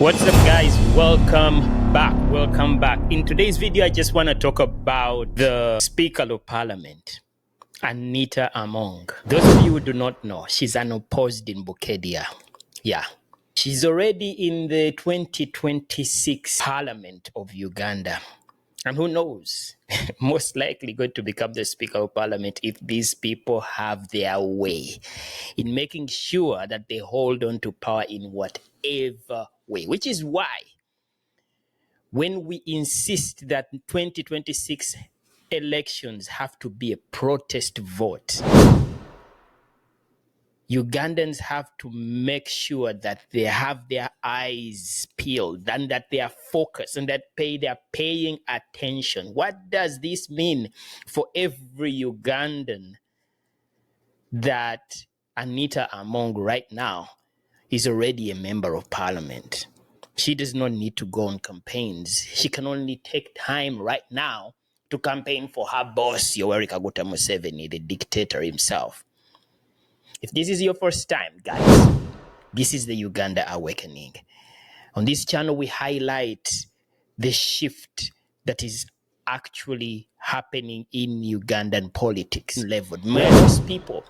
What's up, guys? Welcome back. In today's video, I just want to talk about the Speaker of Parliament, Anita Among. Those of you who do not know, she's unopposed in Bukedea. Yeah. She's already in the 2026 Parliament of Uganda. And who knows, most likely going to become the Speaker of Parliament if these people have their way in making sure that they hold on to power in whatever way. Which is why when we insist that 2026 elections have to be a protest vote, Ugandans have to make sure that they have their eyes peeled and that they are focused and that they're paying attention. What does this mean for every Ugandan? That Anita Among right now is already a member of parliament. She does not need to go on campaigns. She can only take time right now to campaign for her boss, Yoweri Kaguta Museveni, the dictator himself. If this is your first time, guys, this is the Uganda Awakening. On this channel, we highlight the shift that is actually happening in Ugandan politics level. Most people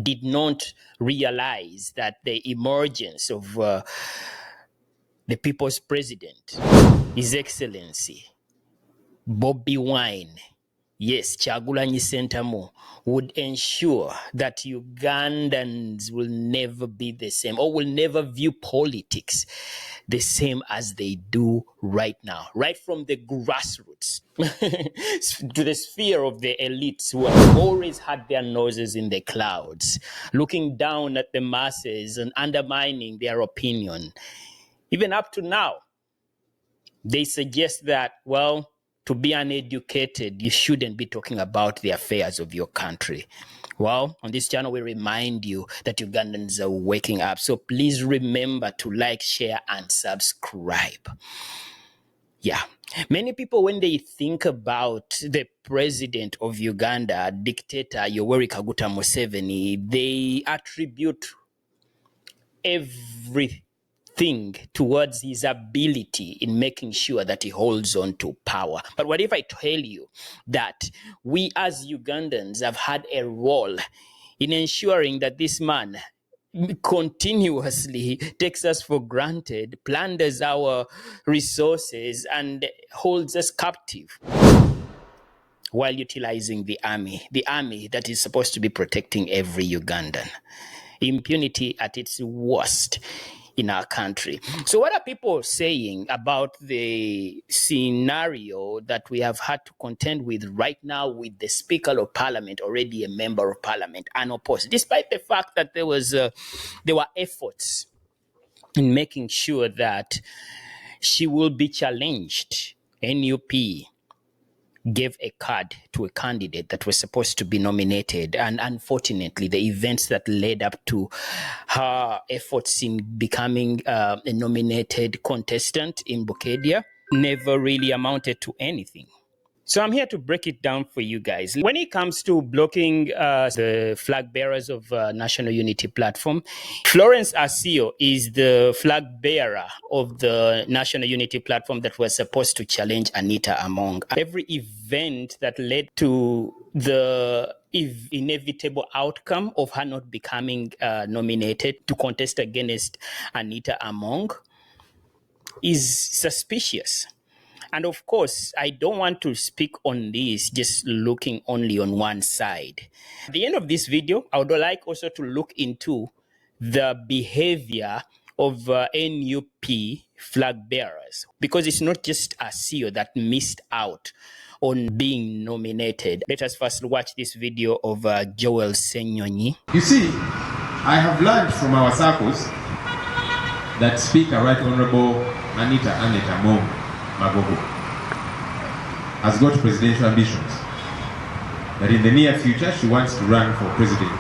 did not realize that the emergence of the people's president, His Excellency Bobby Wine, yes, Kyagulanyi Ssentamu, would ensure that Ugandans will never be the same or will never view politics the same as they do right now, right from the grassroots to the sphere of the elites who have always had their noses in the clouds, looking down at the masses and undermining their opinion. Even up to now, they suggest that, well, to be uneducated, you shouldn't be talking about the affairs of your country. Well, on this channel, we remind you that Ugandans are waking up. So please remember to like, share, and subscribe. Yeah. Many people, when they think about the president of Uganda, dictator Yoweri Kaguta Museveni, they attribute everything towards his ability in making sure that he holds on to power. But what if I tell you that we as Ugandans have had a role in ensuring that this man continuously takes us for granted, plunders our resources, and holds us captive while utilizing the army that is supposed to be protecting every Ugandan. Impunity at its worst in our country. So what are people saying about the scenario that we have had to contend with right now with the Speaker of Parliament, already a member of Parliament, unopposed, despite the fact that there were efforts in making sure that she will be challenged? NUP gave a card to a candidate that was supposed to be nominated. And unfortunately, the events that led up to her efforts in becoming a nominated contestant in Bukedea never really amounted to anything. So I'm here to break it down for you guys. When it comes to blocking the flag bearers of National Unity Platform, Florence Asio is the flag bearer of the National Unity Platform that was supposed to challenge Anita Among. Every event that led to the inevitable outcome of her not becoming nominated to contest against Anita Among is suspicious. And of course, I don't want to speak on this just looking only on one side. At the end of this video, I would like also to look into the behavior of NUP flag bearers, because it's not just a CEO that missed out on being nominated. Let us first watch this video of Joel Senyonyi. You see, I have learned from our circles that Speaker Right Honorable Anita Among Magogo has got presidential ambitions. That in the near future she wants to run for president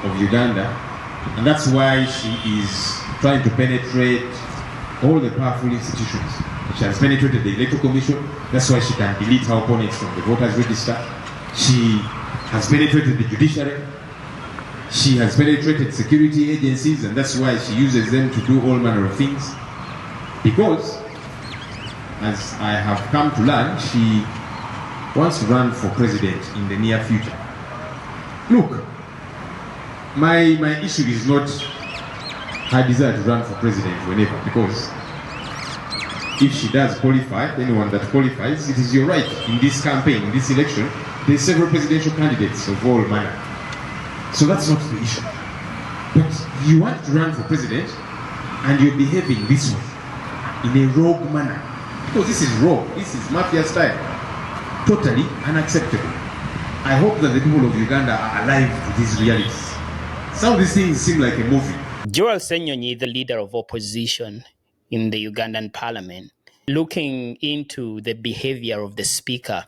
of Uganda, and that's why she is trying to penetrate all the powerful institutions. She has penetrated the Electoral Commission. That's why she can delete her opponents from the voters register. She has penetrated the judiciary. She has penetrated security agencies, and that's why she uses them to do all manner of things. Because, as I have come to learn, she wants to run for president in the near future. Look, my issue is not her desire to run for president whenever, because if she does qualify, anyone that qualifies, it is your right. In this campaign, in this election, there's several presidential candidates of all manner. So that's not the issue. But you want to run for president, and you're behaving this way, in a rogue manner. Because this is rogue, this is mafia style. Totally unacceptable. I hope that the people of Uganda are alive to these realities. Some of these things seem like a movie. Joel Senyonyi, the leader of opposition in the Ugandan parliament, looking into the behavior of the speaker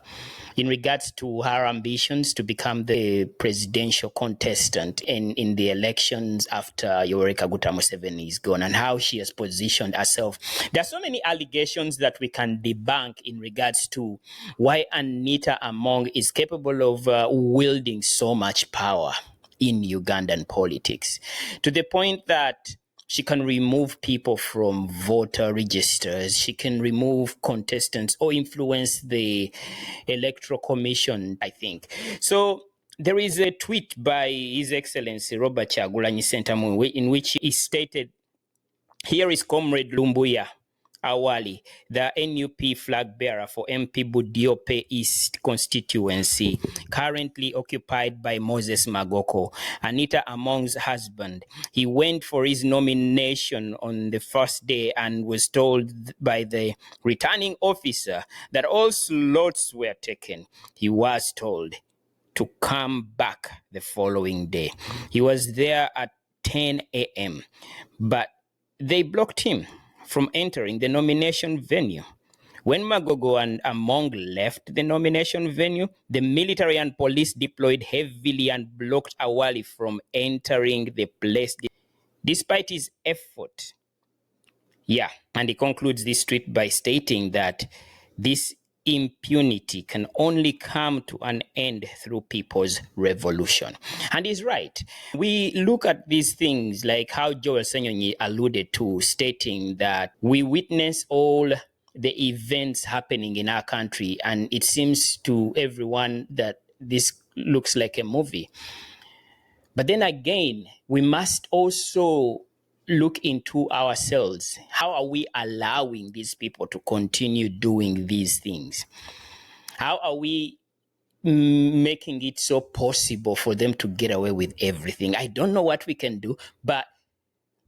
in regards to her ambitions to become the presidential contestant in the elections after Yoweri Kaguta Museveni is gone, and how she has positioned herself. There are so many allegations that we can debunk in regards to why Anita Among is capable of wielding so much power in Ugandan politics, to the point that she can remove people from voter registers. She can remove contestants or influence the electoral commission, I think. So there is a tweet by His Excellency Robert Kyagulanyi Ssentamu in which he stated, "Here is Comrade Lumbuya Awali, the NUP flag bearer for MP Budiope East constituency, currently occupied by Moses Magoko, Anita Among's husband. He went for his nomination on the first day and was told by the returning officer that all slots were taken. He was told to come back the following day. He was there at 10 a.m., but they blocked him from entering the nomination venue. When Magogo and Among left the nomination venue, the military and police deployed heavily and blocked Awali from entering the place despite his effort." Yeah, and he concludes this tweet by stating that this impunity can only come to an end through people's revolution. And he's right. We look at these things like how Joel Senyonyi alluded to, stating that we witness all the events happening in our country, and it seems to everyone that this looks like a movie. But then again, we must also look into ourselves. How are we allowing these people to continue doing these things? How are we making it so possible for them to get away with everything? I don't know what we can do, but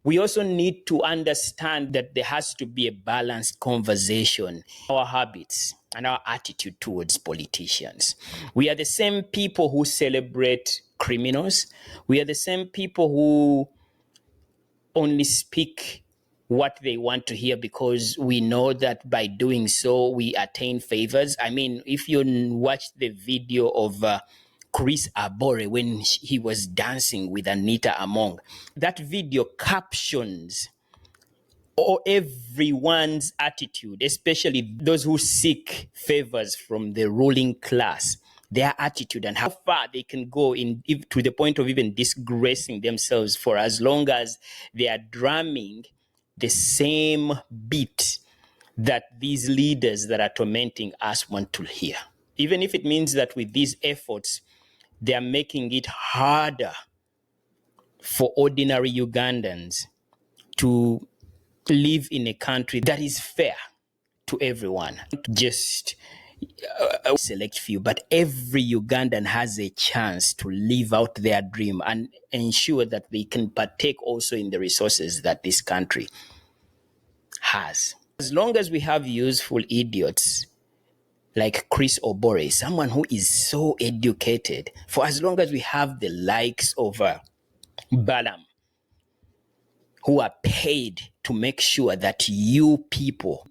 we also need to understand that there has to be a balanced conversation. Our habits and our attitude towards politicians. We are the same people who celebrate criminals. We are the same people who only speak what they want to hear because we know that by doing so, we attain favors. I mean, if you watch the video of Chris Abore when he was dancing with Anita Among, that video captions or everyone's attitude, especially those who seek favors from the ruling class, their attitude and how far they can go to the point of even disgracing themselves for as long as they are drumming the same beat that these leaders that are tormenting us want to hear. Even if it means that with these efforts, they are making it harder for ordinary Ugandans to live in a country that is fair to everyone. Just select few, but every Ugandan has a chance to live out their dream and ensure that they can partake also in the resources that this country has. As long as we have useful idiots like Chris Obore, someone who is so educated, for as long as we have the likes of Balaam, who are paid to make sure that you people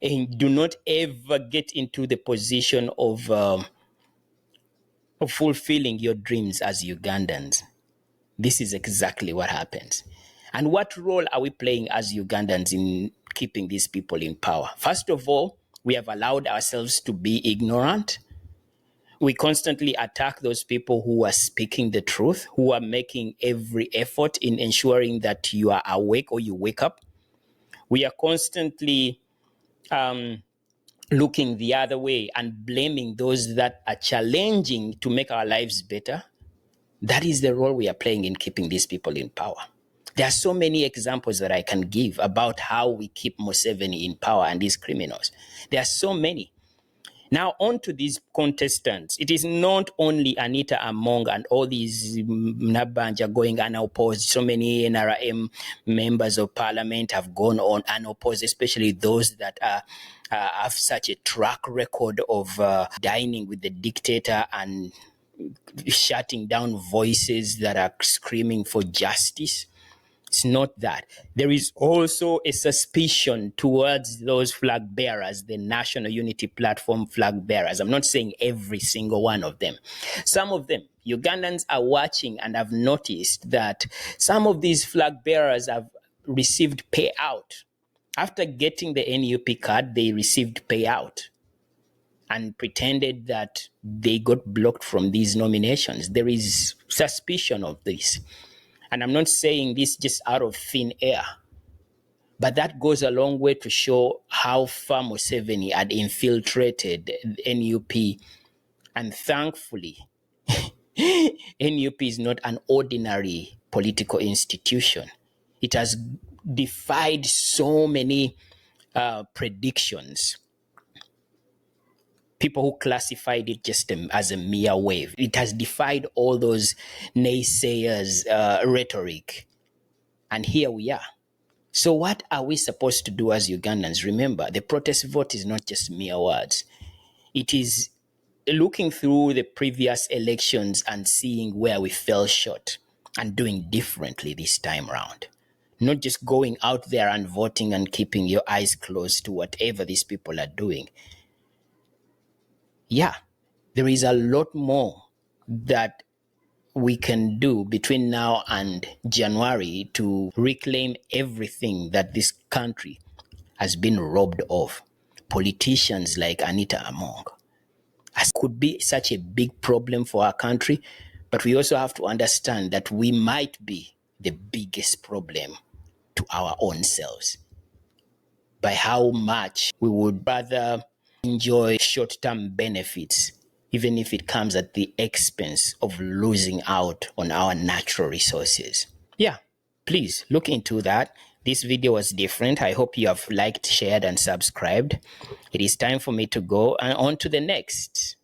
and do not ever get into the position of fulfilling your dreams as Ugandans. This is exactly what happens. And what role are we playing as Ugandans in keeping these people in power? First of all, we have allowed ourselves to be ignorant. we constantly attack those people who are speaking the truth, who are making every effort in ensuring that you are awake or you wake up. We are constantly looking the other way and blaming those that are challenging to make our lives better. That is the role we are playing in keeping these people in power. There are so many examples that I can give about how we keep Museveni in power and these criminals. There are so many. Now, on to these contestants. It is not only Anita Among and all these Nabanja going unopposed. So many NRM members of parliament have gone on unopposed, especially those that have such a track record of dining with the dictator and shutting down voices that are screaming for justice. It's not that. There is also a suspicion towards those flag bearers, the National Unity Platform flag bearers. I'm not saying every single one of them. Some of them, Ugandans are watching and have noticed that some of these flag bearers have received payout. After getting the NUP card, they received payout and pretended that they got blocked from these nominations. There is suspicion of this. And I'm not saying this just out of thin air, but that goes a long way to show how far Museveni had infiltrated NUP. And thankfully, NUP is not an ordinary political institution. It has defied so many predictions. People who classified it just as a mere wave. It has defied all those naysayers' rhetoric. And here we are. So what are we supposed to do as Ugandans? Remember, the protest vote is not just mere words. It is looking through the previous elections and seeing where we fell short and doing differently this time around. Not just going out there and voting and keeping your eyes closed to whatever these people are doing. Yeah, there is a lot more that we can do between now and January to reclaim everything that this country has been robbed of. Politicians like Anita Among could be such a big problem for our country, but we also have to understand that we might be the biggest problem to our own selves by how much we would rather enjoy short-term benefits, even if it comes at the expense of losing out on our natural resources. Yeah, please look into that. This video was different. I hope you have liked, shared, and subscribed. It is time for me to go and on to the next.